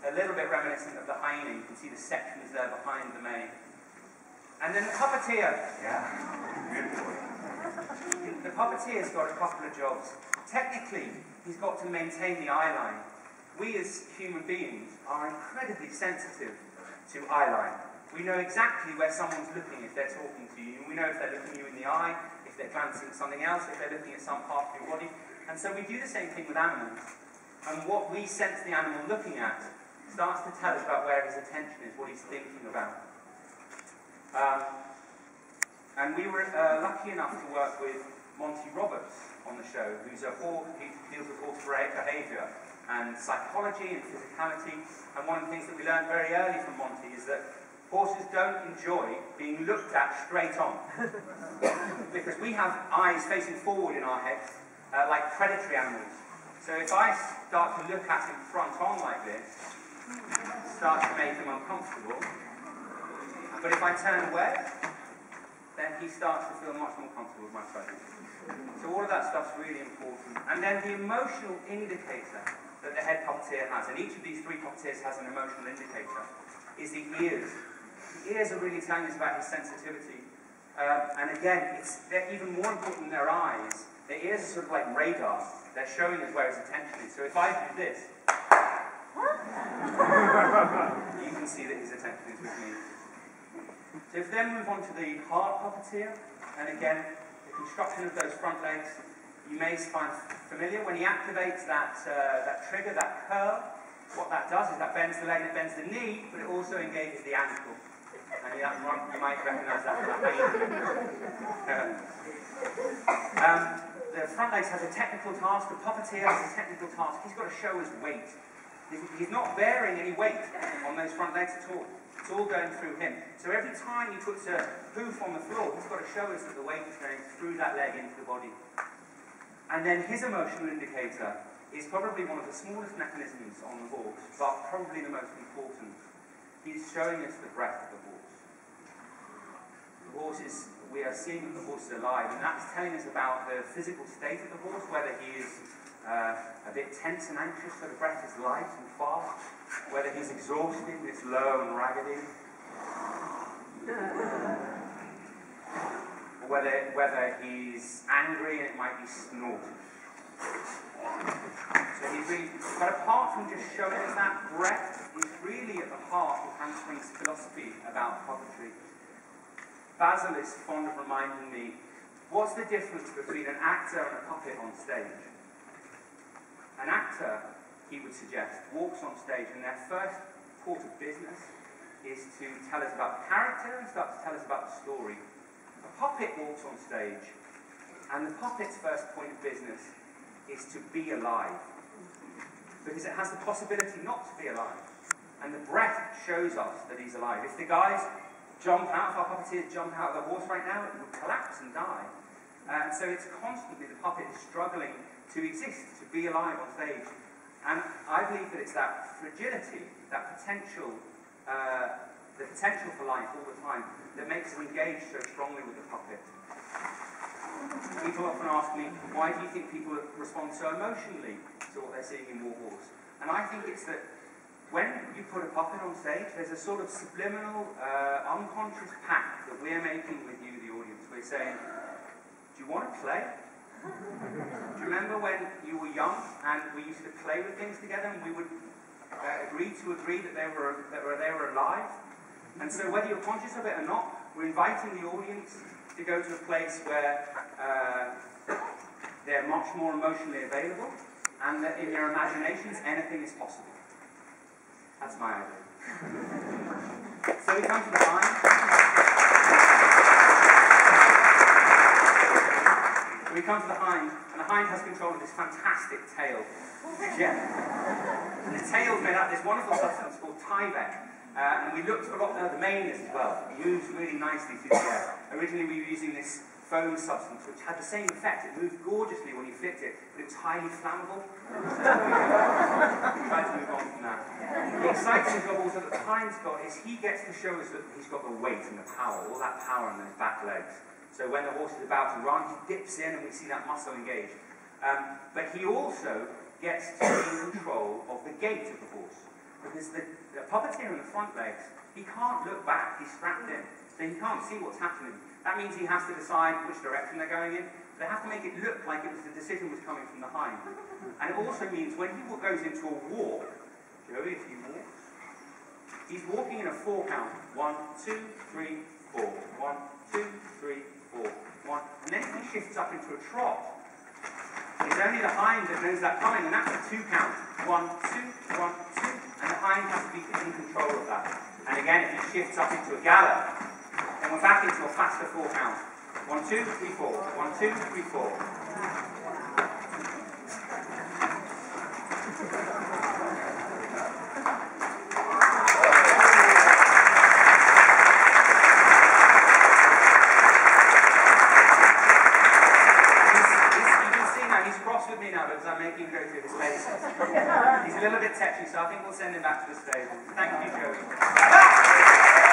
a little bit reminiscent of the hyena. You can see the sections there behind the mane. And then the puppeteer. Yeah, good boy. The puppeteer's got a couple of jobs. Technically, he's got to maintain the eye line. We as human beings are incredibly sensitive to eye line. We know exactly where someone's looking if they're talking to you. We know if they're looking you in the eye, if they're glancing at something else, if they're looking at some part of your body. And so we do the same thing with animals. And what we sense the animal looking at starts to tell us about where his attention is, what he's thinking about. And we were lucky enough to work with Monty Roberts on the show, who deals with horse behaviour and psychology and physicality. And one of the things that we learned very early from Monty is that horses don't enjoy being looked at straight on. Because we have eyes facing forward in our heads, like predatory animals. So if I start to look at him front on like this, it starts to make him uncomfortable. But if I turn away, then he starts to feel much more comfortable with my presence. So all of that stuff's really important. And then the emotional indicator that the head puppeteer has, and each of these three puppeteers has an emotional indicator, is the ears. The ears are really telling us about his sensitivity. And again, they're even more important than their eyes. Their ears are sort of like radar. They're showing us where his attention is. So if I do this, you can see that his attention is with me. So if we then move on to the heart puppeteer, and again, the construction of those front legs, you may find familiar. When he activates that trigger, that curl, what that does is that bends the leg, it bends the knee, but it also engages the ankle. And you might recognise that from that. The front legs has a technical task, the puppeteer has a technical task. He's got to show his weight. He's not bearing any weight on those front legs at all. It's all going through him. So every time he puts a hoof on the floor, he's got to show us that the weight is going through that leg into the body. And then his emotional indicator is probably one of the smallest mechanisms on the horse, but probably the most important. He's showing us the breath of the horse. The horse is, we are seeing that the horse is alive, and that's telling us about the physical state of the horse, whether he is a bit tense and anxious, so the breath is light and fast, whether he's exhausted, it's low and raggedy, or whether he's angry and it might be snorting. So he's really, but apart from just showing us that, breath is really at the heart of Ahmanson's philosophy about puppetry. Basil is fond of reminding me, what's the difference between an actor and a puppet on stage? An actor, he would suggest, walks on stage and their first port of business is to tell us about the character and start to tell us about the story. A puppet walks on stage and the puppet's first point of business is to be alive. Because it has the possibility not to be alive. And the breath shows us that he's alive. If the guys jump out, if our puppeteers jump out of the horse right now, it will collapse and die. And so it's constantly, the puppet is struggling to exist, to be alive on stage. And I believe that it's that fragility, that potential, the potential for life all the time, that makes us engage so strongly with the puppet. People often ask me, why do you think people respond so emotionally to what they're seeing in War Horse? And I think it's that when you put a puppet on stage, there's a sort of subliminal, unconscious pact that we're making with you, the audience. We're saying, do you want to play? Do you remember when you were young and we used to play with things together and we would agree that they were alive? And so whether you're conscious of it or not, we're inviting the audience to go to a place where they're much more emotionally available and that in their imaginations anything is possible. That's my idea. So we come to the hind. We come to the hind, and the hind has control of this fantastic tail. Yeah. And the tail's made out of this wonderful substance called Tyvek. And we looked a lot at the mane as well. It moves really nicely through the air. Originally we were using this foam substance, which had the same effect. It moved gorgeously when you flicked it, but it was highly flammable. We tried to move on from that. The exciting job also that the hind's got is he gets to show us that he's got the weight and the power, all that power on those back legs. So when the horse is about to run, he dips in and we see that muscle engage. But he also gets to be in control of the gait of the horse. The because the puppeteer in the front legs, he can't look back, he's strapped in, so he can't see what's happening. That means he has to decide which direction they're going in. They have to make it look like it was the decision was coming from the hind. And it also means when he goes into a walk, Joey, if he walks, he's walking in a 4 count. 1, 2, 3, 4. 1, 2, 3, 4. 1. And then if he shifts up into a trot, it's only the hind that knows that coming, and that's a 2 count. 1, 2, 1, 2. And the hind has to be in control of that. And again, if he shifts up into a gallop, then we're back into a faster 4 count. 1, 2, 3, 4. 1, 2, 3, 4. With me now because I'm making him go through his paces. He's a little bit tetchy, so I think we'll send him back to the stage. Thank you, Joey.